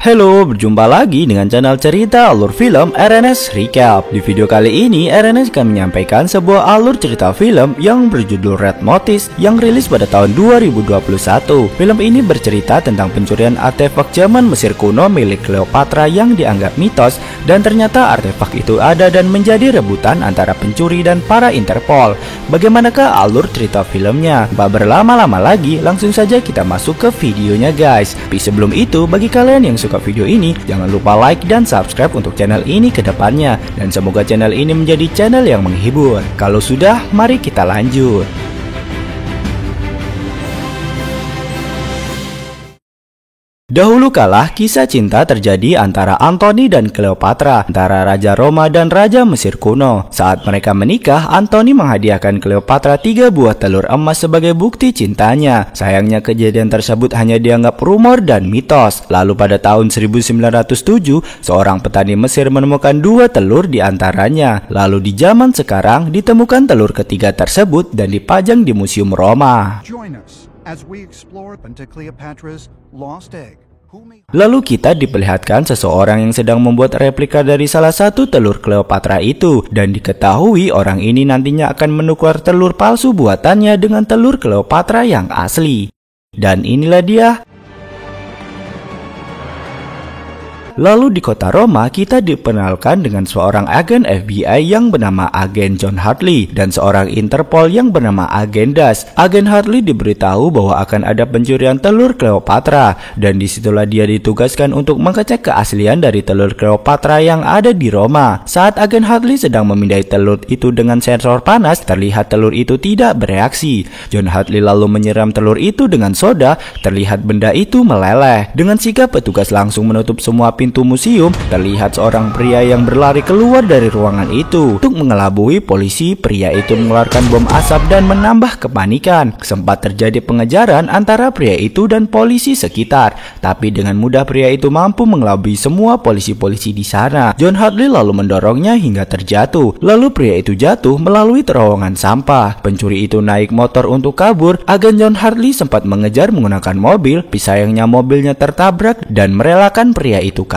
Halo, berjumpa lagi dengan channel cerita alur film RNS Recap. Di video kali ini, RNS akan menyampaikan sebuah alur cerita film yang berjudul Red Notice yang rilis pada tahun 2021. Film ini bercerita tentang pencurian artefak zaman Mesir kuno milik Cleopatra yang dianggap mitos, dan ternyata artefak itu ada dan menjadi rebutan antara pencuri dan para Interpol. Bagaimanakah alur cerita filmnya? Tak berlama-lama lagi, langsung saja kita masuk ke videonya guys. Tapi sebelum itu, bagi kalian yang suka video ini, jangan lupa like dan subscribe untuk channel ini ke depannya, dan semoga channel ini menjadi channel yang menghibur. Kalau sudah, mari kita lanjut. Dahulu kala, kisah cinta terjadi antara Antony dan Cleopatra, antara Raja Roma dan Raja Mesir kuno. Saat mereka menikah, Antony menghadiahkan Cleopatra 3 buah telur emas sebagai bukti cintanya. Sayangnya kejadian tersebut hanya dianggap rumor dan mitos. Lalu pada tahun 1907, seorang petani Mesir menemukan 2 telur di antaranya. Lalu di zaman sekarang, ditemukan telur ketiga tersebut dan dipajang di Museum Roma. As we explore Cleopatra's lost egg. Lalu kita diperlihatkan seseorang yang sedang membuat replika dari salah satu telur Cleopatra itu, dan diketahui orang ini nantinya akan menukar telur palsu buatannya dengan telur Cleopatra yang asli. Dan inilah dia. Lalu di kota Roma, kita diperkenalkan dengan seorang agen FBI yang bernama Agen John Hartley dan seorang Interpol yang bernama Agen Das. Agen Hartley diberitahu bahwa akan ada pencurian telur Cleopatra, dan disitulah dia ditugaskan untuk mengecek keaslian dari telur Cleopatra yang ada di Roma. Saat Agen Hartley sedang memindai telur itu dengan sensor panas, terlihat telur itu tidak bereaksi. John Hartley lalu menyiram telur itu dengan soda, terlihat benda itu meleleh. Dengan sigap petugas langsung menutup semua pintu museum. Terlihat seorang pria yang berlari keluar dari ruangan itu. Untuk mengelabui polisi, pria itu mengeluarkan bom asap dan menambah kepanikan. Sempat terjadi pengejaran antara pria itu dan polisi sekitar, tapi dengan mudah pria itu mampu mengelabui semua polisi-polisi di sana. John Hartley lalu mendorongnya hingga terjatuh. Lalu pria itu jatuh melalui terowongan sampah. Pencuri itu naik motor untuk kabur. Agen John Hartley sempat mengejar menggunakan mobil, tapi sayangnya mobilnya tertabrak dan merelakan pria itu kabur.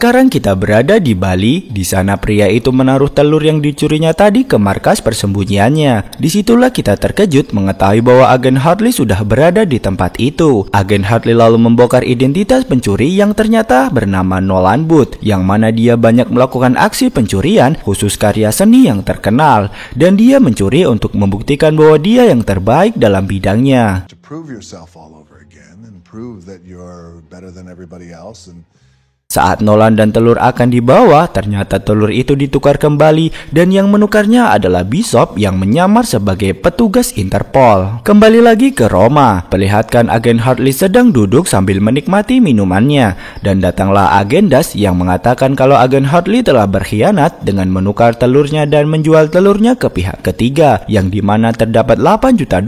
Sekarang kita berada di Bali. Di sana pria itu menaruh telur yang dicurinya tadi ke markas persembunyiannya. Disitulah kita terkejut mengetahui bahwa Agen Hartley sudah berada di tempat itu. Agen Hartley lalu membongkar identitas pencuri yang ternyata bernama Nolan Booth, yang mana dia banyak melakukan aksi pencurian khusus karya seni yang terkenal, dan dia mencuri untuk membuktikan bahwa dia yang terbaik dalam bidangnya. Saat Nolan dan telur akan dibawa, ternyata telur itu ditukar kembali, dan yang menukarnya adalah Bishop yang menyamar sebagai petugas Interpol. Kembali lagi ke Roma, perlihatkan Agen Hartley sedang duduk sambil menikmati minumannya, dan datanglah Agen Das yang mengatakan kalau Agen Hartley telah berkhianat dengan menukar telurnya dan menjual telurnya ke pihak ketiga, yang dimana terdapat $8 juta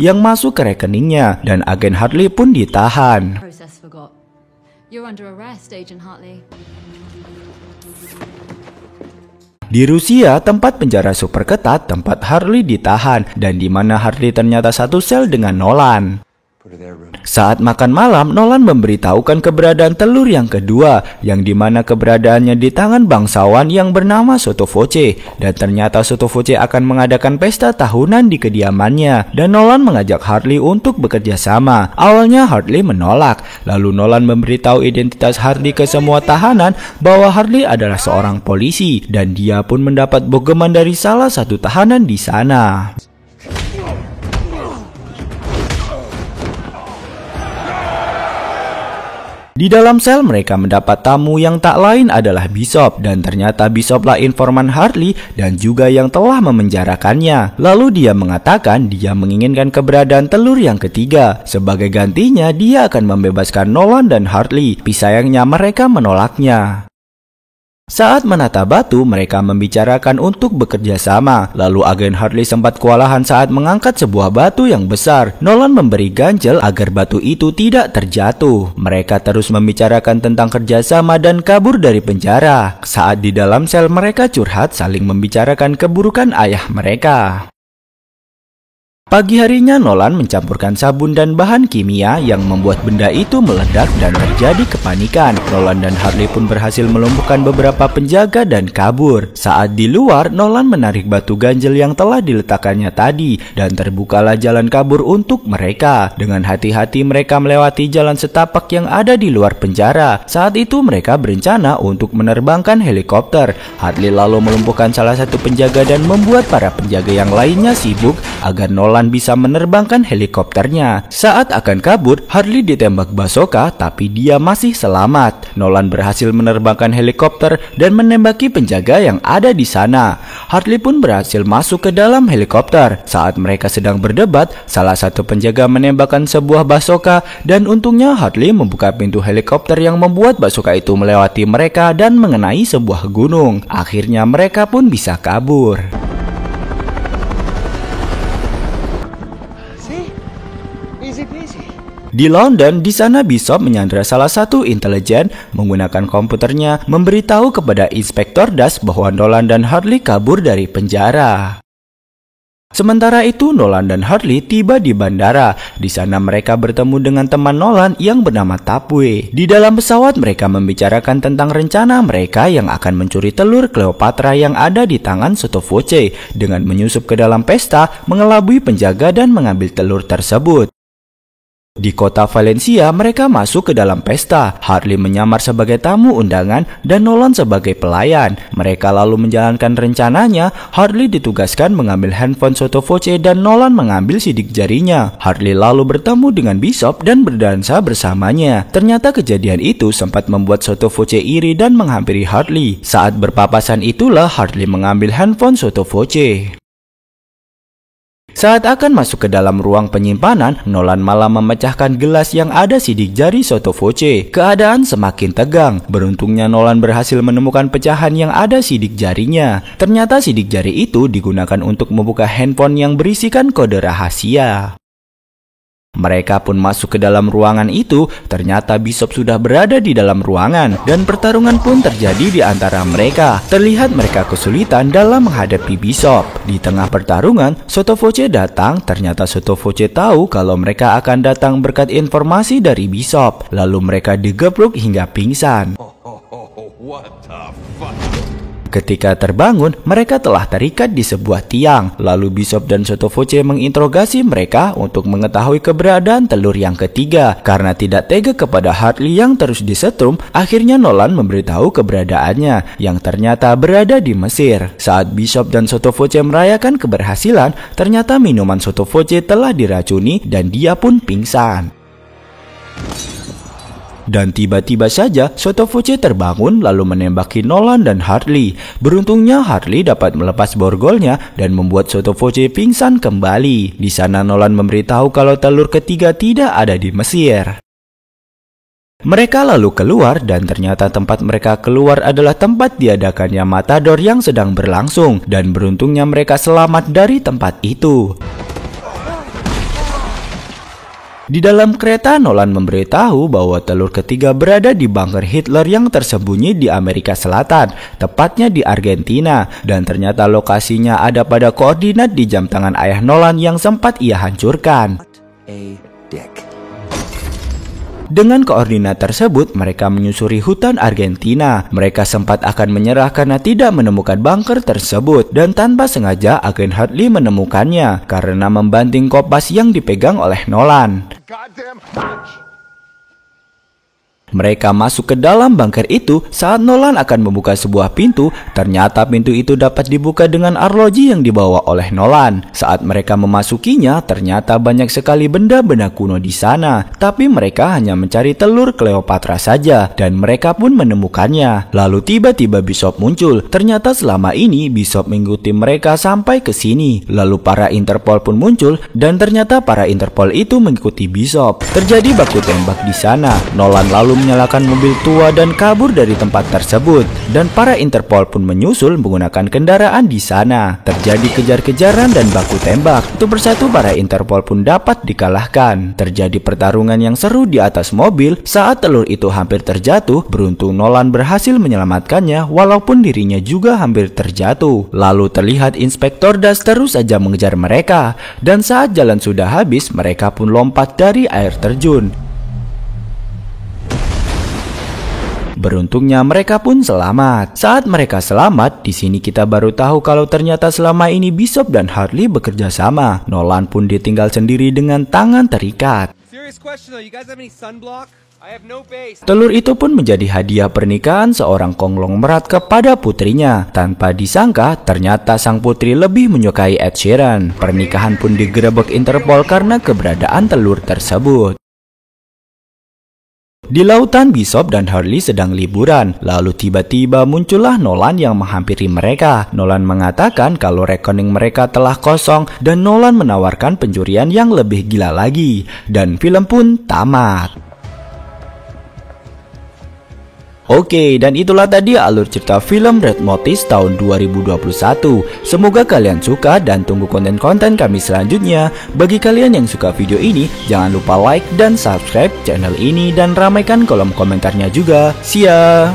yang masuk ke rekeningnya, dan Agen Hartley pun ditahan. You're under arrest, Agent Hartley. Di Rusia, tempat penjara super ketat, tempat Hartley ditahan, dan di mana Hartley ternyata satu sel dengan Nolan. Saat makan malam, Nolan memberitahukan keberadaan telur yang kedua, yang dimana keberadaannya di tangan bangsawan yang bernama Sottovoce, dan ternyata Sottovoce akan mengadakan pesta tahunan di kediamannya, dan Nolan mengajak Hartley untuk bekerja sama. Awalnya Hartley menolak, lalu Nolan memberitahu identitas Hartley ke semua tahanan bahwa Hartley adalah seorang polisi, dan dia pun mendapat bogeman dari salah satu tahanan di sana. Di dalam sel mereka mendapat tamu yang tak lain adalah Bishop, dan ternyata Bishoplah informan Hartley dan juga yang telah memenjarakannya. Lalu dia mengatakan dia menginginkan keberadaan telur yang ketiga. Sebagai gantinya dia akan membebaskan Nolan dan Hartley. Tapi sayangnya mereka menolaknya. Saat menata batu, mereka membicarakan untuk bekerja sama. Lalu agen Hartley sempat kewalahan saat mengangkat sebuah batu yang besar. Nolan memberi ganjel agar batu itu tidak terjatuh. Mereka terus membicarakan tentang kerjasama dan kabur dari penjara. Saat di dalam sel, mereka curhat saling membicarakan keburukan ayah mereka. Pagi harinya Nolan mencampurkan sabun dan bahan kimia yang membuat benda itu meledak dan terjadi kepanikan. Nolan dan Hartley pun berhasil melumpuhkan beberapa penjaga dan kabur. Saat di luar, Nolan menarik batu ganjel yang telah diletakkannya tadi dan terbukalah jalan kabur untuk mereka. Dengan hati-hati mereka melewati jalan setapak yang ada di luar penjara. Saat itu mereka berencana untuk menerbangkan helikopter. Hartley lalu melumpuhkan salah satu penjaga dan membuat para penjaga yang lainnya sibuk agar Nolan bisa menerbangkan helikopternya. Saat akan kabur, Hartley ditembak bazooka tapi dia masih selamat. Nolan berhasil menerbangkan helikopter dan menembaki penjaga yang ada di sana. Hartley pun berhasil masuk ke dalam helikopter. Saat mereka sedang berdebat, salah satu penjaga menembakkan sebuah bazooka dan untungnya Hartley membuka pintu helikopter yang membuat bazooka itu melewati mereka dan mengenai sebuah gunung. Akhirnya mereka pun bisa kabur. Di London, di sana Bishop menyandra salah satu intelijen menggunakan komputernya memberitahu kepada Inspektur Das bahwa Nolan dan Hartley kabur dari penjara. Sementara itu, Nolan dan Hartley tiba di bandara. Di sana mereka bertemu dengan teman Nolan yang bernama Tapwe. Di dalam pesawat mereka membicarakan tentang rencana mereka yang akan mencuri telur Cleopatra yang ada di tangan Sottovoce dengan menyusup ke dalam pesta, mengelabui penjaga dan mengambil telur tersebut. Di kota Valencia, mereka masuk ke dalam pesta. Hartley menyamar sebagai tamu undangan dan Nolan sebagai pelayan. Mereka lalu menjalankan rencananya. Hartley ditugaskan mengambil handphone Sottovoce dan Nolan mengambil sidik jarinya. Hartley lalu bertemu dengan Bishop dan berdansa bersamanya. Ternyata kejadian itu sempat membuat Sottovoce iri dan menghampiri Hartley. Saat berpapasan itulah Hartley mengambil handphone Sottovoce. Saat akan masuk ke dalam ruang penyimpanan, Nolan malah memecahkan gelas yang ada sidik jari Sottovoce. Keadaan semakin tegang. Beruntungnya Nolan berhasil menemukan pecahan yang ada sidik jarinya. Ternyata sidik jari itu digunakan untuk membuka handphone yang berisikan kode rahasia. Mereka pun masuk ke dalam ruangan itu. Ternyata Bishop sudah berada di dalam ruangan dan pertarungan pun terjadi di antara mereka. Terlihat mereka kesulitan dalam menghadapi Bishop. Di tengah pertarungan, Sottovoce datang. Ternyata Sottovoce tahu kalau mereka akan datang berkat informasi dari Bishop. Lalu mereka digepruk hingga pingsan. Ketika terbangun, mereka telah terikat di sebuah tiang. Lalu Bishop dan Sottovoce menginterogasi mereka untuk mengetahui keberadaan telur yang ketiga. Karena tidak tega kepada Hartley yang terus disetrum, akhirnya Nolan memberitahu keberadaannya yang ternyata berada di Mesir. Saat Bishop dan Sottovoce merayakan keberhasilan, ternyata minuman Sottovoce telah diracuni dan dia pun pingsan. Dan tiba-tiba saja Sottovoce terbangun lalu menembaki Nolan dan Hartley. Beruntungnya Hartley dapat melepas borgolnya dan membuat Sottovoce pingsan kembali. Di sana Nolan memberitahu kalau telur ketiga tidak ada di Mesir. Mereka lalu keluar dan ternyata tempat mereka keluar adalah tempat diadakannya matador yang sedang berlangsung. Dan beruntungnya mereka selamat dari tempat itu. Di dalam kereta, Nolan memberitahu bahwa telur ketiga berada di bunker Hitler yang tersembunyi di Amerika Selatan, tepatnya di Argentina, dan ternyata lokasinya ada pada koordinat di jam tangan ayah Nolan yang sempat ia hancurkan. Dengan koordinat tersebut, mereka menyusuri hutan Argentina. Mereka sempat akan menyerah karena tidak menemukan bunker tersebut, dan tanpa sengaja agen Hartley menemukannya karena membanting kompas yang dipegang oleh Nolan. Mereka masuk ke dalam bunker itu. Saat Nolan akan membuka sebuah pintu, ternyata pintu itu dapat dibuka dengan arloji yang dibawa oleh Nolan. Saat mereka memasukinya, ternyata banyak sekali benda-benda kuno di sana. Tapi mereka hanya mencari telur Cleopatra saja, dan mereka pun menemukannya. Lalu tiba-tiba Bishop muncul. Ternyata selama ini Bishop mengikuti mereka sampai ke sini. Lalu para Interpol pun muncul, dan ternyata para Interpol itu mengikuti Bishop. Terjadi baku tembak di sana. Nolan lalu menyalakan mobil tua dan kabur dari tempat tersebut. Dan para Interpol pun menyusul menggunakan kendaraan di sana. Terjadi kejar-kejaran dan baku tembak. Satu persatu para Interpol pun dapat dikalahkan. Terjadi pertarungan yang seru di atas mobil. Saat telur itu hampir terjatuh, beruntung Nolan berhasil menyelamatkannya walaupun dirinya juga hampir terjatuh. Lalu terlihat Inspektur Das terus saja mengejar mereka. Dan saat jalan sudah habis, mereka pun lompat dari air terjun. Beruntungnya mereka pun selamat. Saat mereka selamat, di sini kita baru tahu kalau ternyata selama ini Bishop dan Hartley bekerja sama. Nolan pun ditinggal sendiri dengan tangan terikat. Telur itu pun menjadi hadiah pernikahan seorang konglomerat kepada putrinya. Tanpa disangka, ternyata sang putri lebih menyukai Ed Sheeran. Pernikahan pun digerebek Interpol karena keberadaan telur tersebut. Di lautan, Bishop dan Hartley sedang liburan. Lalu tiba-tiba muncullah Nolan yang menghampiri mereka. Nolan mengatakan kalau rekening mereka telah kosong dan Nolan menawarkan pencurian yang lebih gila lagi. Dan film pun tamat. Oke, dan itulah tadi alur cerita film Red Notice tahun 2021. Semoga kalian suka dan tunggu konten-konten kami selanjutnya. Bagi kalian yang suka video ini, jangan lupa like dan subscribe channel ini dan ramaikan kolom komentarnya juga. See ya!